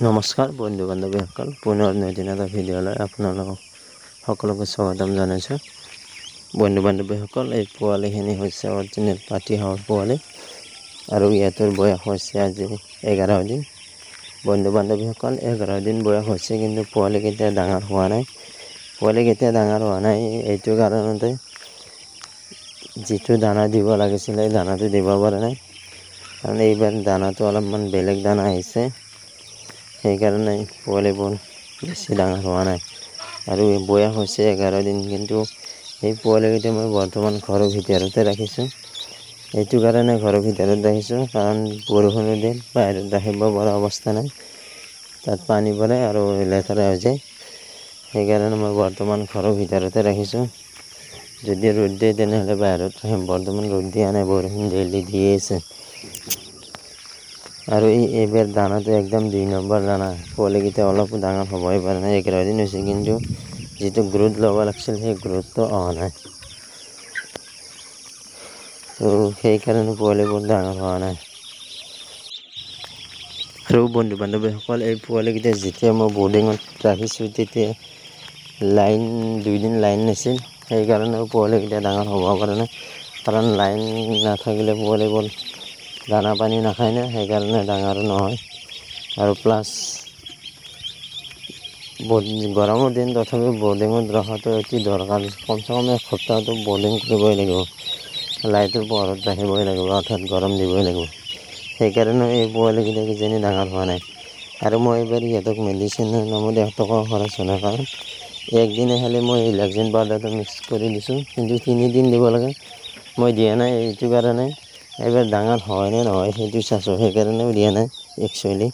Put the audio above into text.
নমস্কাৰ বন্ধু বান্ধৱীসকল, পুনৰ নতুন এটা ভিডিঅ'লৈ আপোনালোকক সকলোকে স্বাগতম জনাইছোঁ। বন্ধু বান্ধৱীসকল, এই পোৱালিখিনি হৈছে অৰিজিনেল পাতিহাঁহৰ পোৱালি আৰু ইহঁতৰ বয়স হৈছে আজি 11 দিন। বন্ধু বান্ধৱীসকল, 11 দিন বয়স হৈছে, কিন্তু পোৱালিকেইটা ডাঙৰ হোৱা নাই। এইটো কাৰণতে যিটো দানা দিব লাগিছিলে দানাটো দিব পৰা নাই, কাৰণ এইবাৰ দানাটো অলপমান বেলেগ দানা আহিছে। সেইকাৰণে পোৱালিবোৰ বেছি ডাঙৰ হোৱা নাই আৰু বয়স হৈছে 11 দিন। কিন্তু এই পোৱালিকেইটা মই বৰ্তমান ঘৰৰ ভিতৰতে ৰাখিছোঁ। এইটো কাৰণে ঘৰৰ ভিতৰত ৰাখিছোঁ কাৰণ বৰষুণৰ দিন, বাহিৰত ৰাখিব পৰা অৱস্থা নাই, তাত পানী পৰে আৰু লেতেৰা হৈ যায়। সেইকাৰণে মই বৰ্তমান ঘৰৰ ভিতৰতে ৰাখিছোঁ। যদি ৰ'দ দিয়ে তেনেহ'লে বাহিৰত ৰাখিম। বৰ্তমান ৰ'দ দিয়া নাই, বৰষুণ ডেইলি দিয়ে আছে। আৰু এইবাৰ দানাটো একদম 2 নম্বৰ দানা। পোৱালিকেইটা অলপো ডাঙৰ হ'বই পৰা নাই। 11 দিন হৈছে, কিন্তু যিটো গ্ৰোথ ল'ব লাগিছিল সেই গ্ৰোথটো অহা নাই। তো সেইকাৰণে পোৱালিবোৰ ডাঙৰ হোৱা নাই। আৰু বন্ধু বান্ধৱীসকল, এই পোৱালিকেইটা যেতিয়া মই বৰ্ডিঙত ৰাখিছোঁ তেতিয়া 2 দিন লাইন নাছিল। সেইকাৰণে পোৱালিকেইটা ডাঙৰ হ'ব পৰা নাই, কাৰণ লাইন নাথাকিলে পোৱালিবোৰ দানা পানী নাখায় না, সেইকাৰণে ডাঙৰ নহয়। আৰু প্লাছ গৰমৰ দিন, তথাপিও বৰ্ডিঙত ৰখাটো অতি দৰকাৰ। কমচে কম 1 সপ্তাহটো বৰ্ডিং কৰিবই লাগিব, লাইটৰ পোহৰত ৰাখিবই লাগিব, অৰ্থাৎ গৰম দিবই লাগিব। সেইকাৰণে এই পোৱালিকেইটা কিজানি ডাঙৰ হোৱা নাই। আৰু মই এইবাৰ ইহঁতক মেডিচিনৰ নামত 1 টকাও খৰচ হোৱা নাই, কাৰণ একদিনে খালি মই ইলেক্ট্ৰিন পাউডাৰটো মিক্স কৰি দিছোঁ, কিন্তু 3 দিন দিব লাগে, মই দিয়া নাই। এইটো কাৰণে এইবাৰ ডাঙৰ হয় নে নহয় সেইটো চাইছোঁ, সেইকাৰণেও দিয়া নাই একচুৱেলি।